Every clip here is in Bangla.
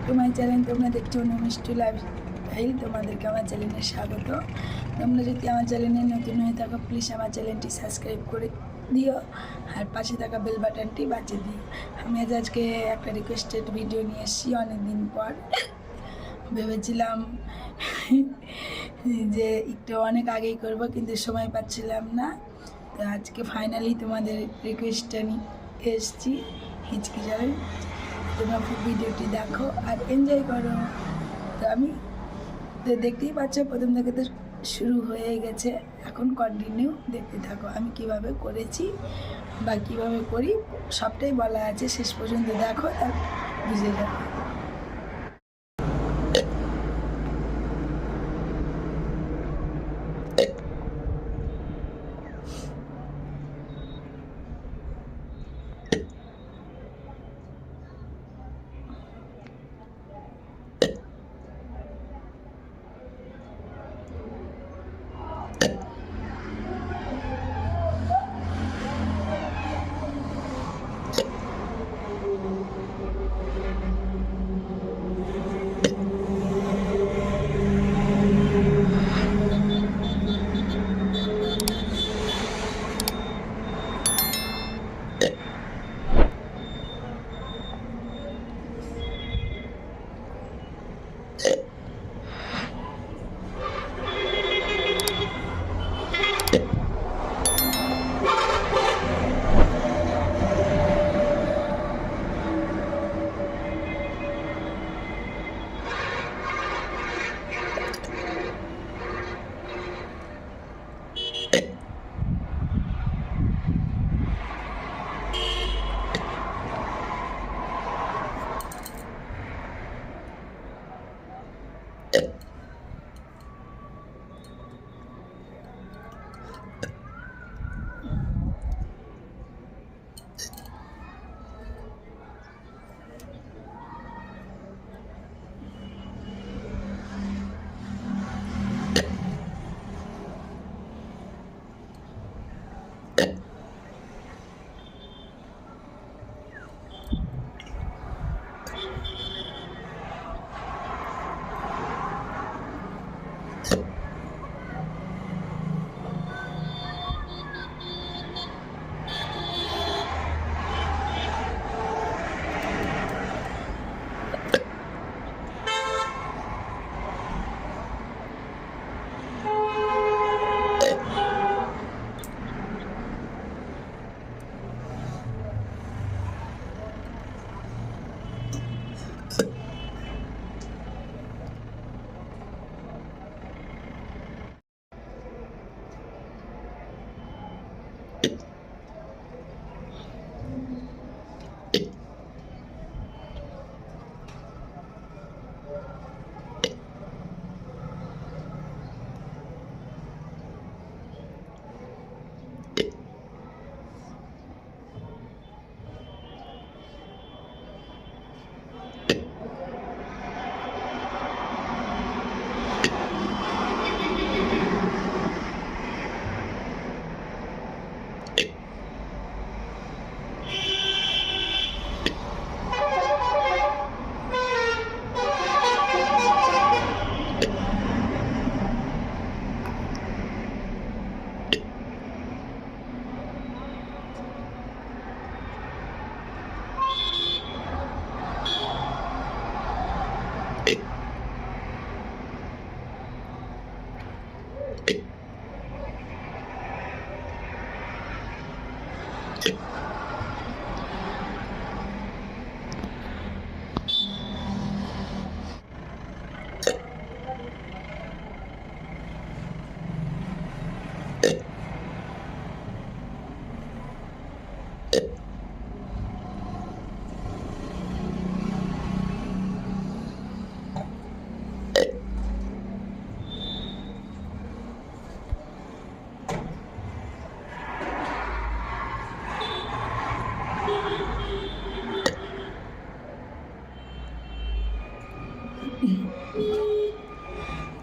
To my channel. তোমরা দেখছো মিstu লাইফস্টাইল। তোমাদেরকে আমার চ্যানেলে স্বাগত। তোমরা যদি আমার চ্যানেলে নতুন হয়ে থাকো প্লিজ আমার চ্যানেলটি সাবস্ক্রাইব করে দিও আর পাশে থাকা বেল বাটনটি বাজিয়ে দিও। আমি আজকে একটা রিকোয়েস্টেড ভিডিও নিয়ে এসেছি অনেক দিন পর। ভেবেছিলাম যে একটু অনেক আগেই করব, কিন্তু সময় পাচ্ছিলাম না। তো আজকে ফাইনালি তোমাদের রিকোয়েস্টটা নিয়ে এসেছি, হিচকি চ্যালেঞ্জ। তোমরা ভিডিওটি দেখো আর এনজয় করো। তো আমি তো দেখতেই পাচ্ছ প্রথম থেকে তো শুরু হয়ে গেছে, এখন কন্টিনিউ দেখতে থাকো আমি কিভাবে করেছি বা কিভাবে করি, সবটাই বলা আছে, শেষ পর্যন্ত দেখো আর বুঝে যাবে।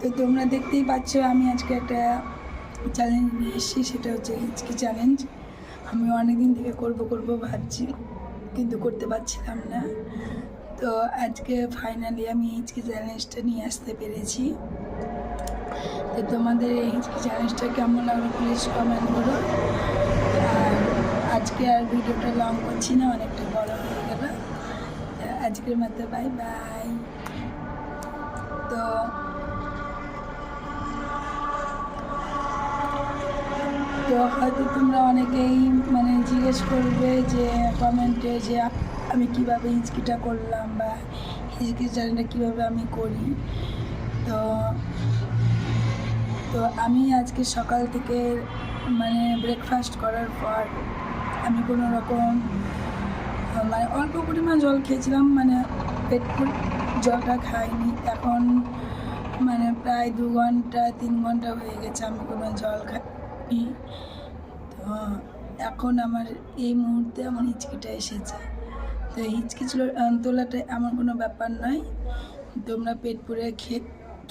তো তোমরা দেখতেই পাচ্ছ আমি আজকে একটা চ্যালেঞ্জ নিয়ে এসেছি, সেটা হচ্ছে হিচকি চ্যালেঞ্জ। আমি অনেক দিন থেকে করব ভাবছি, কিন্তু করতে পারছিলাম না। তো তো আজকে ফাইনালি আমি হিচকি চ্যালেঞ্জটা নিয়ে আসতে পেরেছি। তো তোমাদের এই হিচকি চ্যালেঞ্জটা কেমন লাগলো প্লিজ কমেন্ট করো। আর আজকে আর ভিডিওটা লং করছি না, অনেকটা বড় হয়ে গেল। আজকের মতো বাই বাই। তো হয়তো তোমরা অনেকেই মানে জিজ্ঞেস করবে যে কমেন্টে যে আমি কিভাবে হিচকিটা করলাম বা হিচকি চ্যালেঞ্জটা কীভাবে আমি করি। তো তো আমি আজকে সকাল থেকে মানে ব্রেকফাস্ট করার পর আমি কোনো রকম মানে অল্প পরিমাণ জল খেয়েছিলাম, মানে পেট জলটা খাইনি। এখন মানে প্রায় 2 ঘন্টা 3 ঘন্টা হয়ে গেছে আমি কোনো জল খাইনি। তো এখন আমার এই মুহূর্তে আমার হিচকিটা এসেছে। তো হিচকি তোলাটা এমন কোনো ব্যাপার নয়, তোমরা পেট পুরে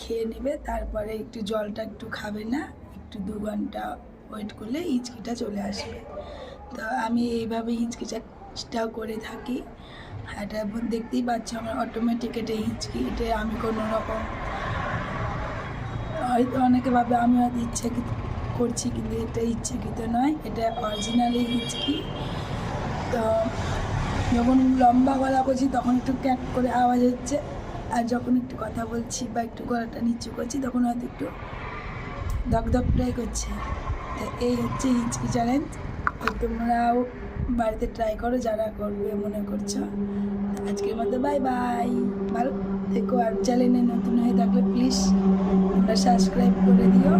খেয়ে নেবে, তারপরে একটু জলটা একটু খাবে না, একটু 2 ঘন্টা ওয়েট করলে হিচকিটা চলে আসবে। তো আমি এইভাবে হিচকিটাও করে থাকি। এটা দেখতেই পাচ্ছ আমার অটোমেটিক এটা হিচকি, এটা আমি কোনো রকম হয়তো অনেকে ভাবে আমি হয়তো ইচ্ছাকৃত করছি, কিন্তু এটা ইচ্ছাকৃত নয়, এটা অরিজিনালি হিচকি। তো যখন লম্বা গলা করছি তখন একটু ক্যাক করে আওয়াজ হচ্ছে, আর যখন একটু কথা বলছি বা একটু গলাটা নিচু করছি তখন হয়তো একটু ধকধকটাই করছে। তো এই হচ্ছে হিচকি চ্যালেঞ্জ। তো তোমরাও বাড়িতে ট্রাই করো যারা করবে মনে করছো। আজকের মতো বাই বাই, ভালো থেকো। আর চ্যানেলে নতুন হয়ে থাকলে প্লিজ তোমরা সাবস্ক্রাইব করে দিও।